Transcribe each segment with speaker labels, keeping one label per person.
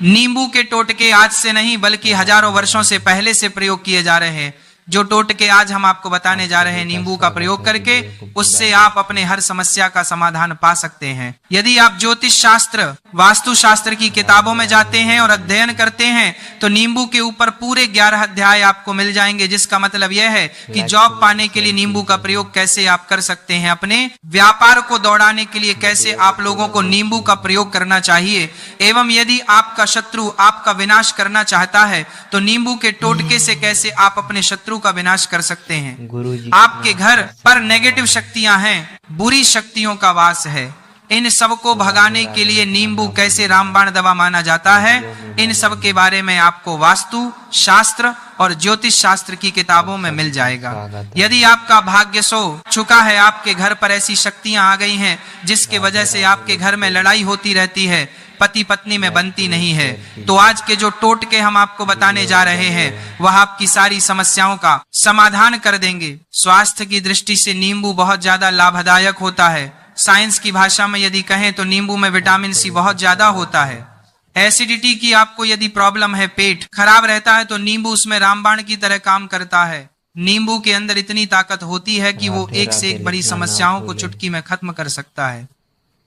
Speaker 1: नींबू के टोटके आज से नहीं बल्कि हजारों वर्षों से पहले से प्रयोग किए जा रहे हैं। जो टोटके आज हम आपको बताने जा रहे हैं नींबू का प्रयोग करके, उससे आप अपने हर समस्या का समाधान पा सकते हैं। यदि आप ज्योतिष शास्त्र, वास्तु शास्त्र की किताबों में जाते हैं और अध्ययन करते हैं तो नींबू के ऊपर पूरे 11 अध्याय आपको मिल जाएंगे, जिसका मतलब यह है कि जॉब पाने के लिए नींबू का प्रयोग कैसे आप कर सकते हैं, अपने व्यापार को दौड़ाने के लिए कैसे आप लोगों को नींबू का प्रयोग करना चाहिए, एवं यदि आपका शत्रु आपका विनाश करना चाहता है तो नींबू के टोटके से कैसे आप अपने शत्रु का विनाश कर सकते हैं। आपके घर पर नेगेटिव शक्तियां हैं, बुरी शक्तियों का वास है, इन सब को भगाने के लिए नींबू कैसे रामबाण दवा माना जाता है, इन सब के बारे में आपको वास्तु शास्त्र और ज्योतिष शास्त्र की किताबों में मिल जाएगा। यदि आपका भाग्य सो चुका है, आपके घर पर ऐसी शक्तियां आ गई हैं जिसके वजह से आपके घर में लड़ाई होती रहती है, पति पत्नी में बनती नहीं है, तो आज के जो टोटके हम आपको बताने जा रहे हैं वह आपकी सारी समस्याओं का समाधान कर देंगे। स्वास्थ्य की दृष्टि से नींबू बहुत ज्यादा लाभदायक होता है। साइंस की भाषा में यदि कहें तो नींबू में विटामिन सी बहुत ज्यादा होता है। एसिडिटी की आपको यदि प्रॉब्लम है, पेट खराब रहता है, तो नींबू उसमें रामबाण की तरह काम करता है। नींबू के अंदर इतनी ताकत होती है कि वो एक से एक बड़ी समस्याओं को चुटकी में खत्म कर सकता है।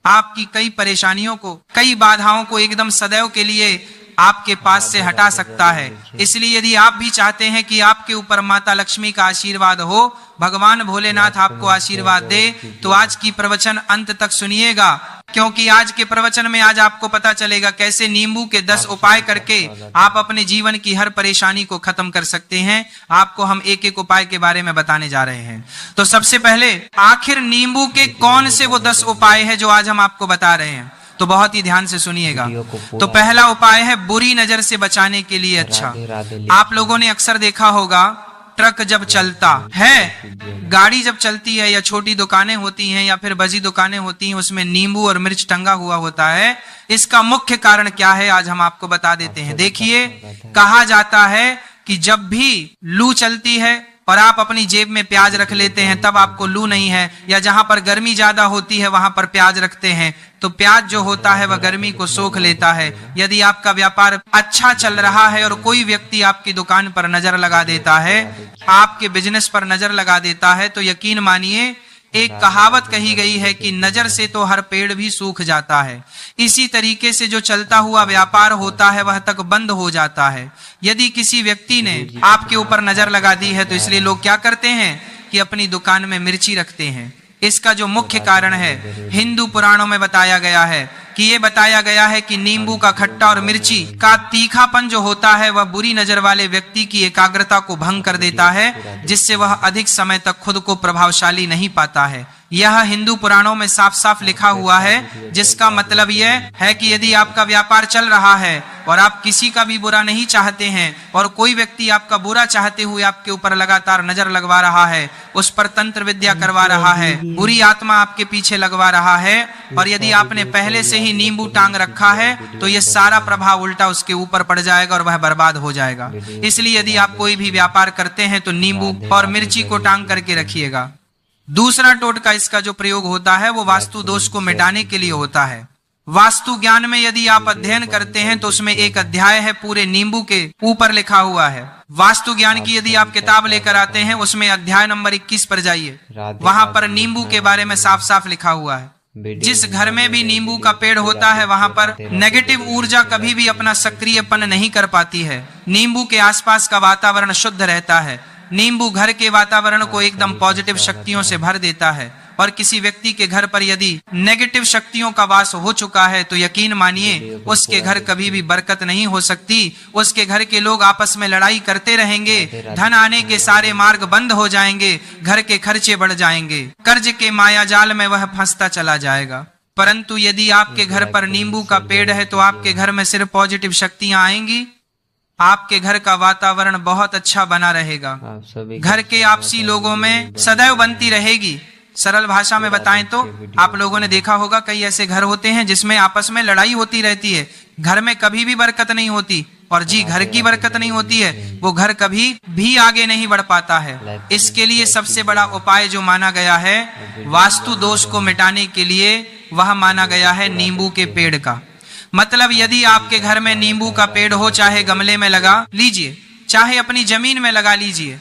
Speaker 1: आपकी कई परेशानियों को, कई बाधाओं को एकदम सदैव के लिए आपके पास से हटा सकता है। इसलिए यदि आप भी चाहते हैं कि आपके ऊपर माता लक्ष्मी का आशीर्वाद हो, भगवान भोलेनाथ आपको आशीर्वाद दे, तो आज की प्रवचन अंत तक सुनिएगा, क्योंकि आज के प्रवचन में आज आपको पता चलेगा कैसे नींबू के 10 उपाय करके आप अपने जीवन की हर परेशानी को खत्म कर सकते हैं। आपको हम एक एक उपाय के बारे में बताने जा रहे हैं। तो सबसे पहले, आखिर नींबू के कौन से वो 10 उपाय है जो आज हम आपको बता रहे हैं, तो बहुत ही ध्यान से सुनिएगा। तो पहला उपाय है बुरी नजर से बचाने के लिए। अच्छा, आप लोगों ने अक्सर देखा होगा, ट्रक जब चलता है, गाड़ी जब चलती है, या छोटी दुकानें होती हैं या फिर बजी दुकानें होती हैं, उसमें नींबू और मिर्च टंगा हुआ होता है। इसका मुख्य कारण क्या है आज हम आपको बता देते हैं। देखिए, कहा जाता है कि जब भी लू चलती है और आप अपनी जेब में प्याज रख लेते हैं तब आपको लू नहीं है, या जहां पर गर्मी ज्यादा होती है वहां पर प्याज रखते हैं तो प्याज जो होता है वह गर्मी को सोख लेता है। यदि आपका व्यापार अच्छा चल रहा है और कोई व्यक्ति आपकी दुकान पर नजर लगा देता है, आपके बिजनेस पर नजर लगा देता है, तो यकीन मानिए, एक कहावत कही गई है कि नजर से तो हर पेड़ भी सूख जाता है। इसी तरीके से जो चलता हुआ व्यापार होता है वह तक बंद हो जाता है। यदि किसी व्यक्ति ने आपके ऊपर नजर लगा दी है तो इसलिए लोग क्या करते हैं कि अपनी दुकान में मिर्ची रखते हैं। इसका जो मुख्य कारण है, हिंदू पुराणों में बताया गया है कि ये बताया गया है कि नींबू का खट्टा और मिर्ची का तीखापन जो होता है वह बुरी नजर वाले व्यक्ति की एकाग्रता को भंग कर देता है, जिससे वह अधिक समय तक खुद को प्रभावशाली नहीं पाता है। यह हिंदू पुराणों में साफ साफ लिखा हुआ है, जिसका मतलब यह है कि यदि आपका व्यापार चल रहा है और आप किसी का भी बुरा नहीं चाहते हैं और कोई व्यक्ति आपका बुरा चाहते हुए आपके ऊपर लगातार नजर लगवा रहा है, उस पर तंत्र विद्या करवा रहा है, बुरी आत्मा आपके पीछे लगवा रहा है, और यदि आपने पहले से ही नींबू टांग रखा है तो यह सारा प्रभाव उल्टा उसके ऊपर पड़ जाएगा और वह बर्बाद हो जाएगा। इसलिए यदि आप कोई भी व्यापार करते हैं तो नींबू और मिर्ची को टांग करके रखिएगा। दूसरा टोटका इसका जो प्रयोग होता है वो वास्तु दोष को मिटाने के लिए होता है। वास्तु ज्ञान में यदि आप अध्ययन करते हैं तो उसमें एक अध्याय है पूरे नींबू के ऊपर लिखा हुआ है। वास्तु ज्ञान की यदि आप किताब लेकर आते हैं उसमें अध्याय नंबर 21 पर जाइए, वहां पर नींबू के बारे में साफ साफ लिखा हुआ है। जिस घर में भी नींबू का पेड़ होता है वहां पर नेगेटिव ऊर्जा कभी भी अपना सक्रियपन नहीं कर पाती है। नींबू के आसपास का वातावरण शुद्ध रहता है। नींबू घर के वातावरण को एकदम पॉजिटिव शक्तियों से भर देता है, और किसी व्यक्ति के घर पर यदि नेगेटिव शक्तियों का वास हो चुका है तो यकीन मानिए उसके घर कभी भी बरकत नहीं हो सकती। उसके घर के लोग आपस में लड़ाई करते रहेंगे, धन आने के सारे मार्ग बंद हो जाएंगे, घर के खर्चे बढ़ जाएंगे, कर्ज के मायाजाल में वह फंसता चला जाएगा। परंतु यदि आपके घर पर नींबू का पेड़ है तो आपके घर में सिर्फ पॉजिटिव शक्तियां आएंगी, आपके घर का वातावरण बहुत अच्छा बना रहेगा, घर के आपसी लोगों में सदैव बनती रहेगी। सरल भाषा में बताएं तो आप लोगों ने देखा होगा कई ऐसे घर होते हैं जिसमें आपस में लड़ाई होती रहती है, घर में कभी भी बरकत नहीं होती, और जी घर की बरकत नहीं होती है वो घर कभी भी आगे नहीं बढ़ पाता है। इसके लिए सबसे बड़ा उपाय जो माना गया है वास्तु दोष को मिटाने के लिए, वह माना गया है नींबू के पेड़ का। मतलब यदि आपके घर में नींबू का पेड़ हो, चाहे गमले में लगा लीजिए, चाहे अपनी जमीन में लगा लीजिए,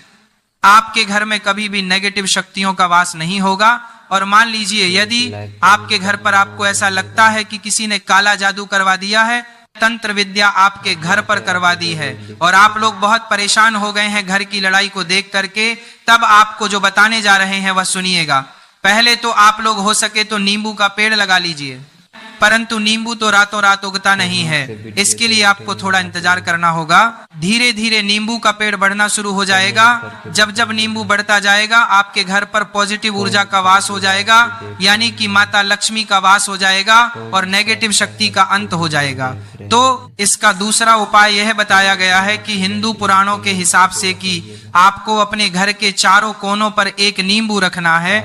Speaker 1: आपके घर में कभी भी नेगेटिव शक्तियों का वास नहीं होगा। और मान लीजिए यदि आपके घर पर आपको ऐसा लगता है कि किसी ने काला जादू करवा दिया है, तंत्र विद्या आपके घर पर करवा दी है और आप लोग बहुत परेशान हो गए हैं घर की लड़ाई को देख करके, तब आपको जो बताने जा रहे हैं वह सुनिएगा। पहले तो आप लोग हो सके तो नींबू का पेड़ लगा लीजिए, परंतु नींबू तो रातों रात उगता नहीं है, इसके लिए आपको थोड़ा इंतजार करना होगा। धीरे धीरे नींबू का पेड़ बढ़ना शुरू हो जाएगा। जब जब नींबू बढ़ता जाएगा आपके घर पर पॉजिटिव ऊर्जा का वास हो जाएगा, यानी कि माता लक्ष्मी का वास हो जाएगा और नेगेटिव शक्ति का अंत हो जाएगा। तो इसका दूसरा उपाय यह बताया गया है कि हिंदू पुराणों के हिसाब से कि आपको अपने घर के चारों कोनों पर एक नींबू रखना है।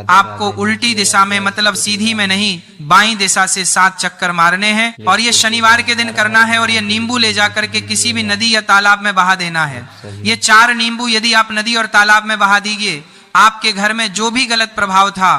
Speaker 1: आपको उल्टी दिशा में, मतलब सीधी में नहीं, बाईं दिशा से 7 चक्कर मारने हैं और ये शनिवार के दिन करना है। और ये नींबू ले जाकर के किसी भी नदी या तालाब में बहा देना है। ये 4 नींबू यदि आप नदी और तालाब में बहा दीजिए, आपके घर में जो भी गलत प्रभाव था,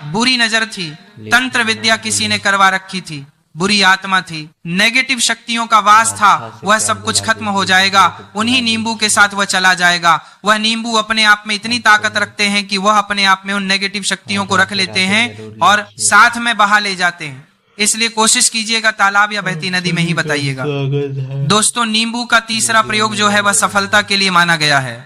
Speaker 1: बुरी नजर थी, तंत्र विद्या किसी ने करवा रखी थी, बुरी आत्मा थी, नेगेटिव शक्तियों का वास था, वह सब कुछ खत्म हो जाएगा। उन्हीं नींबू के साथ वह चला जाएगा। वह नींबू अपने आप में इतनी ताकत रखते हैं कि वह अपने आप में उन नेगेटिव शक्तियों को रख लेते हैं और साथ में बहा ले जाते हैं। इसलिए कोशिश कीजिएगा तालाब या बहती नदी में ही बताइएगा। दोस्तों, नींबू का तीसरा प्रयोग जो है वह सफलता के लिए माना गया है।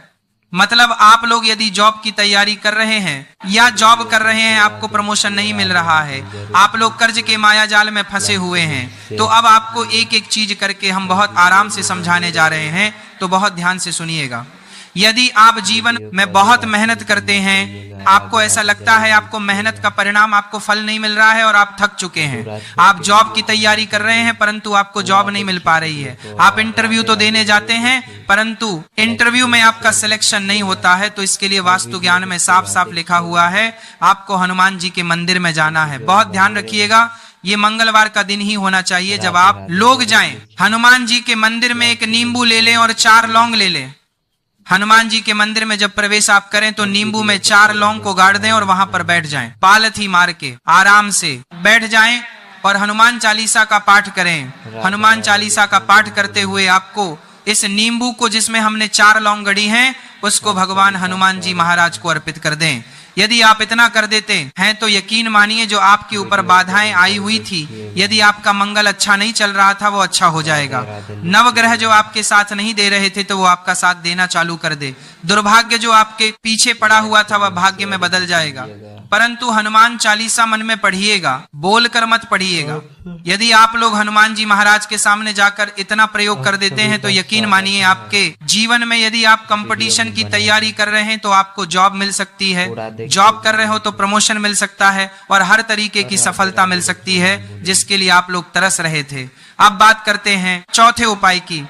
Speaker 1: मतलब आप लोग यदि जॉब की तैयारी कर रहे हैं या जॉब कर रहे हैं, आपको प्रमोशन नहीं मिल रहा है, आप लोग कर्ज के माया जाल में फंसे हुए हैं, तो अब आपको एक एक चीज करके हम बहुत आराम से समझाने जा रहे हैं, तो बहुत ध्यान से सुनिएगा। यदि आप जीवन में बहुत मेहनत करते हैं, आपको ऐसा लगता है आपको मेहनत का परिणाम, आपको फल नहीं मिल रहा है और आप थक चुके हैं, आप जॉब की तैयारी कर रहे हैं परंतु आपको जॉब नहीं मिल पा रही है, आप इंटरव्यू तो देने जाते हैं परंतु इंटरव्यू में आपका सिलेक्शन नहीं होता है, तो इसके लिए वास्तु ज्ञान में साफ साफ लिखा हुआ है आपको हनुमान जी के मंदिर में जाना है। बहुत ध्यान रखिएगा, ये मंगलवार का दिन ही होना चाहिए जब आप लोग जाएं। हनुमान जी के मंदिर में एक नींबू ले लें और 4 लौंग ले लें। हनुमान जी के मंदिर में जब प्रवेश आप करें तो नींबू में 4 लौंग को गाड़ दें और वहां पर बैठ जाएं। पालथी मार के आराम से बैठ जाएं और हनुमान चालीसा का पाठ करें। हनुमान चालीसा का पाठ करते हुए आपको इस नींबू को, जिसमें हमने 4 लौंग गड़ी हैं, उसको भगवान हनुमान जी महाराज को अर्पित कर दें। यदि आप इतना कर देते हैं तो यकीन मानिए जो आपके ऊपर बाधाएं आई हुई थी, यदि आपका मंगल अच्छा नहीं चल रहा था, वो अच्छा हो जाएगा। नवग्रह जो आपके साथ नहीं दे रहे थे तो वो आपका साथ देना चालू कर दे। दुर्भाग्य जो आपके पीछे पड़ा हुआ था वह भाग्य में बदल जाएगा। परंतु हनुमान चालीसा मन में पढ़िएगा, बोलकर मत पढ़िएगा। यदि आप लोग हनुमान जी महाराज के सामने जाकर इतना प्रयोग कर देते हैं तो यकीन मानिए आपके जीवन में, यदि आप कंपटीशन की तैयारी कर रहे हैं तो आपको जॉब मिल सकती है, जॉब कर रहे हो तो प्रमोशन मिल सकता है और हर तरीके की सफलता मिल सकती है जिसके लिए आप लोग तरस रहे थे। अब बात करते हैं चौथे उपाय की।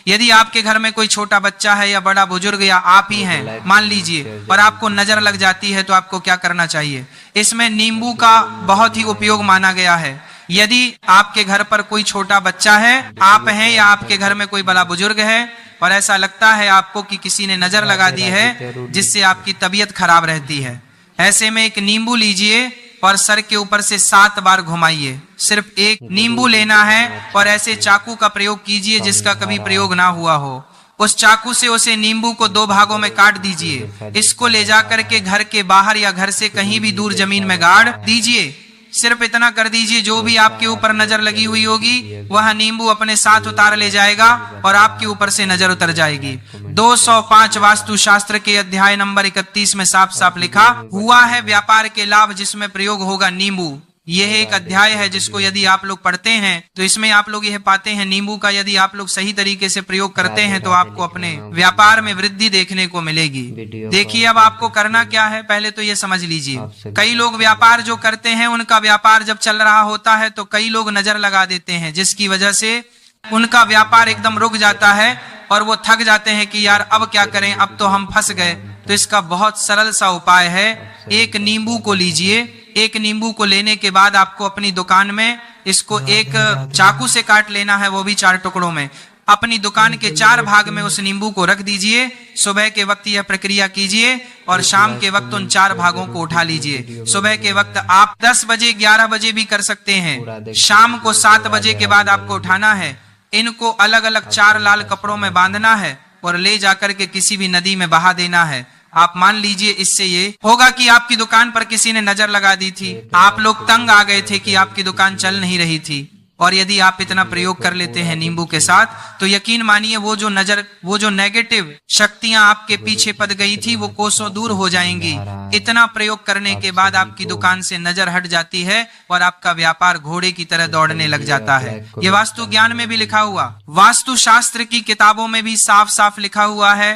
Speaker 1: यदि आपके घर में कोई छोटा बच्चा है या बड़ा बुजुर्ग या आप ही हैं, मान लीजिए, और आपको नजर लग जाती है तो आपको क्या करना चाहिए? इसमें नींबू का बहुत ही उपयोग माना गया है। यदि आपके घर पर कोई छोटा बच्चा है, आप हैं या आपके घर में कोई बड़ा बुजुर्ग है और ऐसा लगता है आपको कि किसी ने नजर लगा दी है जिससे आपकी तबीयत खराब रहती है, ऐसे में एक नींबू लीजिए और सर के ऊपर से 7 बार घुमाइए। सिर्फ एक नींबू लेना है और ऐसे चाकू का प्रयोग कीजिए जिसका कभी प्रयोग ना हुआ हो। उस चाकू से उसे नींबू को 2 भागों में काट दीजिए। इसको ले जाकर के घर के बाहर या घर से कहीं भी दूर जमीन में गाड़ दीजिए। सिर्फ इतना कर दीजिए, जो भी आपके ऊपर नजर लगी हुई होगी वह नींबू अपने साथ उतार ले जाएगा और आपके ऊपर से नजर उतर जाएगी। 205 वास्तु शास्त्र के अध्याय नंबर 31 में साफ साफ लिखा हुआ है व्यापार के लाभ जिसमें प्रयोग होगा नींबू। यह एक अध्याय है जिसको यदि आप लोग पढ़ते हैं तो इसमें आप लोग यह पाते हैं नींबू का यदि आप लोग सही तरीके से प्रयोग करते हैं तो आपको अपने व्यापार में वृद्धि देखने को मिलेगी। देखिए अब आपको करना क्या है, पहले तो ये समझ लीजिए। कई लोग व्यापार जो करते हैं, उनका व्यापार जब चल रहा होता है तो कई लोग नजर लगा देते हैं, जिसकी वजह से उनका व्यापार एकदम रुक जाता है और वो थक जाते हैं कि यार अब क्या करें, अब तो हम फंस गए। तो इसका बहुत सरल सा उपाय है, एक नींबू को लीजिए। एक नींबू को लेने के बाद आपको अपनी दुकान में इसको एक चाकू से काट लेना है, वो भी 4 टुकड़ों में। अपनी दुकान के 4 भाग में उस नींबू को रख दीजिए। सुबह के वक्त यह प्रक्रिया कीजिए और शाम के वक्त उन 4 भागों को उठा लीजिए। सुबह के वक्त आप 10 बजे 11 बजे भी कर सकते हैं। शाम को 7 बजे के बाद आपको उठाना है। इनको अलग अलग 4 लाल कपड़ों में बांधना है और ले जाकर के किसी भी नदी में बहा देना है। आप मान लीजिए इससे ये होगा कि आपकी दुकान पर किसी ने नजर लगा दी थी, आप लोग तंग आ गए थे कि आपकी दुकान चल नहीं रही थी, और यदि आप इतना प्रयोग कर लेते हैं नींबू के साथ, तो यकीन मानिए वो जो नेगेटिव शक्तियां आपके पीछे पड़ गई थी वो कोसों दूर हो जाएंगी। इतना प्रयोग करने के बाद आपकी दुकान से नजर हट जाती है और आपका व्यापार घोड़े की तरह दौड़ने लग जाता है। ये वास्तु ज्ञान में भी लिखा हुआ, वास्तु शास्त्र की किताबों में भी साफ साफ लिखा हुआ है।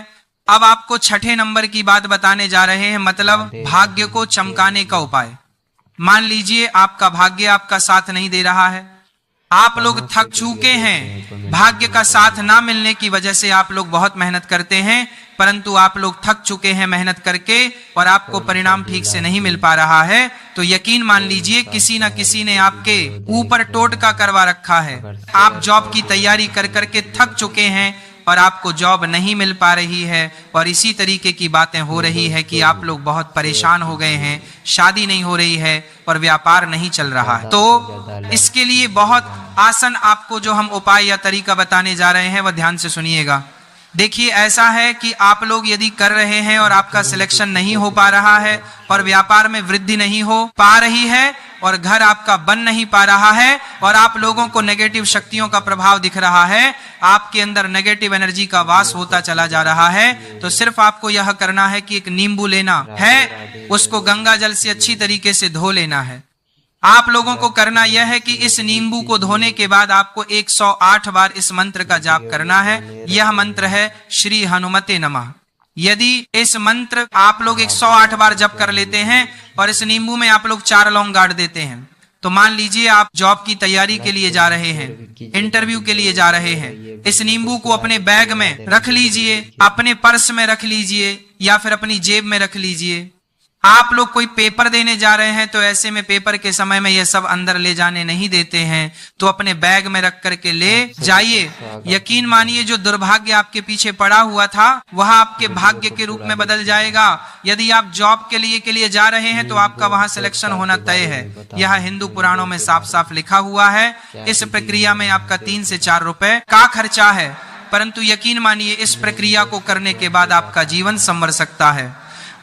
Speaker 1: अब आपको 6ठे नंबर की बात बताने जा रहे हैं, मतलब भाग्य को चमकाने का उपाय। मान लीजिए आपका भाग्य आपका साथ नहीं दे रहा है, आप लोग थक चुके हैं, भाग्य का साथ ना मिलने की वजह से आप लोग बहुत मेहनत करते हैं, परंतु आप लोग थक चुके हैं मेहनत करके और आपको परिणाम ठीक से नहीं मिल पा रहा है, तो यकीन मान लीजिए किसी न किसी ने आपके ऊपर टोटका करवा रखा है। आप जॉब की तैयारी कर करके थक चुके हैं और आपको जॉब नहीं मिल पा रही है, और इसी तरीके की बातें हो रही है कि आप लोग बहुत परेशान हो गए हैं, शादी नहीं हो रही है और व्यापार नहीं चल रहा है। तो इसके लिए बहुत आसान आपको जो हम उपाय या तरीका बताने जा रहे हैं वह ध्यान से सुनिएगा। देखिए, ऐसा है कि आप लोग यदि कर रहे हैं और आपका सिलेक्शन नहीं हो पा रहा है और व्यापार में वृद्धि नहीं हो पा रही है और घर आपका बन नहीं पा रहा है और आप लोगों को नेगेटिव शक्तियों का प्रभाव दिख रहा है, आपके अंदर नेगेटिव एनर्जी का वास होता चला जा रहा है, तो सिर्फ आपको यह करना है कि एक नींबू लेना है, उसको गंगा जल से अच्छी तरीके से धो लेना है। आप लोगों को करना यह है कि इस नींबू को धोने के बाद आपको 108 बार इस मंत्र का जाप करना है। यह मंत्र है श्री हनुमते नमः। यदि इस मंत्र आप लोग 108 बार जप कर लेते हैं और इस नींबू में आप लोग 4 लौंग गाड़ देते हैं, तो मान लीजिए आप जॉब की तैयारी के लिए जा रहे हैं, इंटरव्यू के लिए जा रहे हैं, इस नींबू को अपने बैग में रख लीजिए, अपने पर्स में रख लीजिए या फिर अपनी जेब में रख लीजिए। आप लोग कोई पेपर देने जा रहे हैं तो ऐसे में पेपर के समय में ये सब अंदर ले जाने नहीं देते हैं, तो अपने बैग में रख करके ले जाइए। यकीन मानिए जो दुर्भाग्य आपके पीछे पड़ा हुआ था वह आपके भाग्य के रूप में बदल जाएगा। यदि आप जॉब के लिए जा रहे हैं तो आपका वहां सिलेक्शन होना तय है। यह हिंदू पुराणों में साफ साफ लिखा हुआ है। इस प्रक्रिया में आपका 3 से 4 रुपए का खर्चा है, परंतु यकीन मानिए इस प्रक्रिया को करने के बाद आपका जीवन संवर सकता है।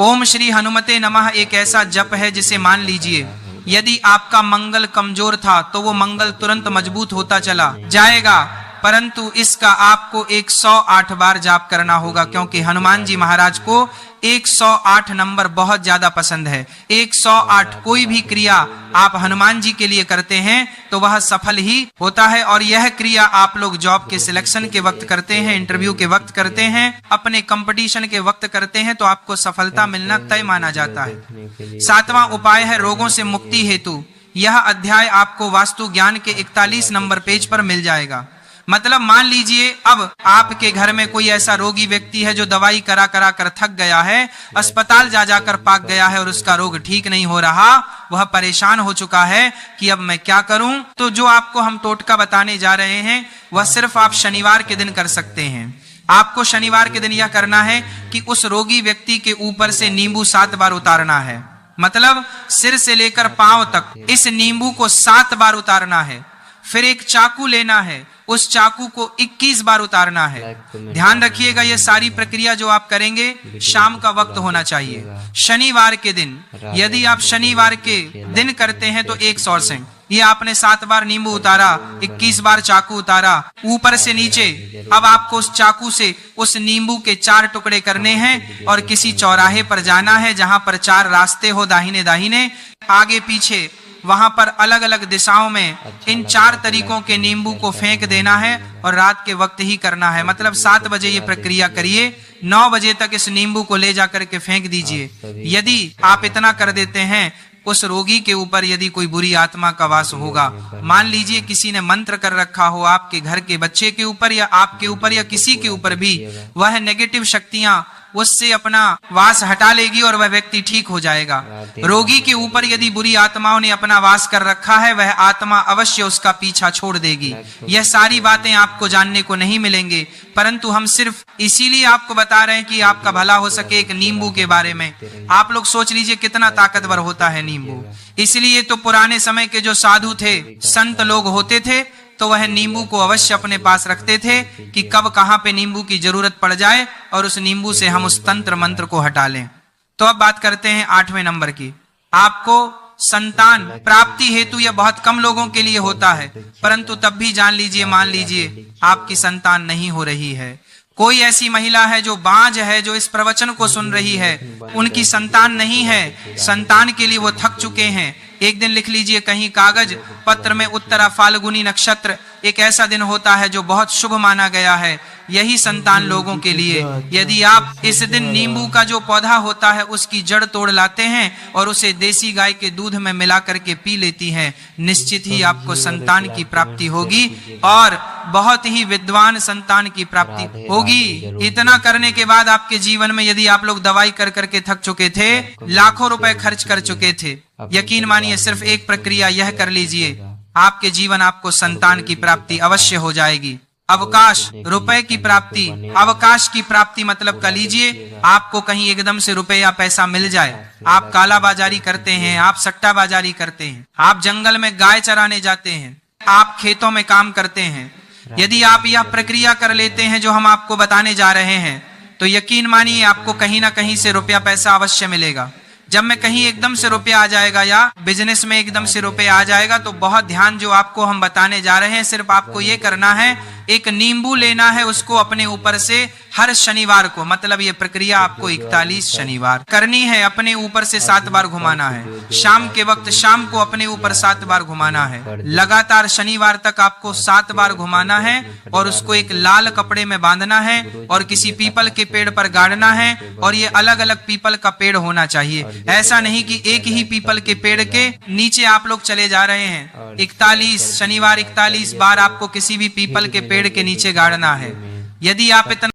Speaker 1: ओम श्री हनुमते नमः एक ऐसा जप है जिसे मान लीजिए यदि आपका मंगल कमजोर था तो वो मंगल तुरंत मजबूत होता चला जाएगा, परंतु इसका आपको 108 बार जाप करना होगा, क्योंकि हनुमान जी महाराज को 108 नंबर बहुत ज्यादा पसंद है। 108 कोई भी क्रिया आप हनुमान जी के लिए करते हैं तो वह सफल ही होता है, और यह क्रिया आप लोग जॉब के सिलेक्शन के वक्त करते हैं, इंटरव्यू के वक्त करते हैं, अपने कंपटीशन के वक्त करते हैं, तो आपको सफलता मिलना तय माना जाता है। 7वां उपाय है रोगों से मुक्ति हेतु। यह अध्याय आपको वास्तु ज्ञान के 41 नंबर पेज पर मिल जाएगा। मतलब मान लीजिए अब आपके घर में कोई ऐसा रोगी व्यक्ति है जो दवाई करा करा कर थक गया है, अस्पताल जा जाकर पाक गया है और उसका रोग ठीक नहीं हो रहा, वह परेशान हो चुका है कि अब मैं क्या करूं। तो जो आपको हम टोटका बताने जा रहे हैं वह सिर्फ आप शनिवार के दिन कर सकते हैं। आपको शनिवार के दिन यह करना है कि उस रोगी व्यक्ति के ऊपर से नींबू 7 बार उतारना है, मतलब सिर से लेकर पांव तक इस नींबू को 7 बार उतारना है। फिर एक चाकू लेना है, उस चाकू को 21 बार उतारना है। ध्यान रखिएगा ये सारी प्रक्रिया जो आप करेंगे शाम का वक्त होना चाहिए, शनिवार के दिन। यदि आप शनिवार के दिन करते हैं तो 100 से ये आपने 7 बार नींबू उतारा, 21 बार चाकू उतारा ऊपर से नीचे। अब आपको उस चाकू से उस नींबू के 4 टुकड़े करने हैं और किसी चौराहे पर जाना है जहां पर 4 रास्ते हो, दाहिने दाहिने आगे पीछे, वहां पर अलग अलग दिशाओं में इन 4 तरीकों के नींबू को फेंक देना है और रात के वक्त ही करना है। मतलब 7 बजे ये प्रक्रिया करिए, 9 बजे तक इस नींबू को ले जाकर के फेंक दीजिए। यदि आप इतना कर देते हैं, उस रोगी के ऊपर यदि कोई बुरी आत्मा का वास होगा, मान लीजिए किसी ने मंत्र कर रखा हो आपके घर के बच्चे के ऊपर या आपके ऊपर या किसी के ऊपर भी, वह नेगेटिव शक्तियां उससे अपना वास हटा लेगी और वह व्यक्ति ठीक हो जाएगा। रोगी के ऊपर यदि बुरी आत्माओं ने अपना वास कर रखा है, वह आत्मा अवश्य उसका पीछा छोड़ देगी। यह सारी बातें आपको जानने को नहीं मिलेंगे, परंतु हम सिर्फ इसीलिए आपको बता रहे हैं कि आपका भला हो सके। एक नींबू के बारे में आप लोग सोच लीजिए कितना ताकतवर होता है नींबू। इसलिए तो पुराने समय के जो साधु थे, संत लोग होते थे, तो वह नींबू को अवश्य अपने पास रखते थे कि कब कहां पे नींबू की जरूरत पड़ जाए और उस नींबू से हम उस तंत्र मंत्र को हटा लें। तो अब बात करते हैं 8वें नंबर की। आपको संतान प्राप्ति हेतु यह बहुत कम लोगों के लिए होता है, परंतु तब भी जान लीजिए, मान लीजिए आपकी संतान नहीं हो रही है। कोई ऐसी महिला है जो बांझ है, जो इस प्रवचन को सुन रही है, उनकी संतान नहीं है, संतान के लिए वो थक चुके हैं। एक दिन लिख लीजिए कहीं कागज पत्र में, उत्तरा फाल्गुनी नक्षत्र एक ऐसा दिन होता है जो बहुत शुभ माना गया है यही संतान लोगों के लिए। यदि आप इस दिन नींबू का जो पौधा होता है उसकी जड़ तोड़ लाते हैं और उसे देसी गाय के दूध में मिला करके पी लेती हैं, निश्चित ही आपको संतान की प्राप्ति होगी और बहुत ही विद्वान संतान की प्राप्ति होगी। इतना करने के बाद आपके जीवन में यदि आप लोग दवाई कर करके थक चुके थे, लाखों रुपए खर्च कर चुके थे, यकीन मानिए सिर्फ एक प्रक्रिया यह कर लीजिए, आपके जीवन आपको संतान की प्राप्ति अवश्य हो जाएगी। अवकाश, रुपए की प्राप्ति, अवकाश की प्राप्ति मतलब कर लीजिए आपको कहीं एकदम से रुपए या पैसा मिल जाए। आप काला बाजारी करते हैं, आप सट्टा बाजारी करते हैं, आप जंगल में गाय चराने जाते हैं, आप खेतों में काम करते हैं। यदि आप यह प्रक्रिया कर लेते हैं जो हम आपको बताने जा रहे हैं, तो यकीन मानिए आपको कहीं ना कहीं से रुपया पैसा अवश्य मिलेगा। जब मैं कहीं एकदम से रुपया आ जाएगा या बिजनेस में एकदम से रुपया आ जाएगा, तो बहुत ध्यान जो आपको हम बताने जा रहे हैं, सिर्फ आपको ये करना है, एक नींबू लेना है, उसको अपने ऊपर से हर शनिवार को, मतलब ये प्रक्रिया आपको 41 शनिवार करनी है, अपने ऊपर से 7 बार घुमाना है। शाम के वक्त शाम को अपने ऊपर 7 बार घुमाना है। लगातार शनिवार तक आपको 7 बार घुमाना है और उसको एक लाल कपड़े में बांधना है और किसी पीपल के पेड़ पर गाड़ना है। और ये अलग अलग पीपल का पेड़ होना चाहिए, ऐसा नहीं कि एक ही पीपल के पेड़ के नीचे आप लोग चले जा रहे हैं। 41 शनिवार 41 बार आपको किसी भी पीपल के पेड़ के नीचे गाड़ना है। यदि आप इतना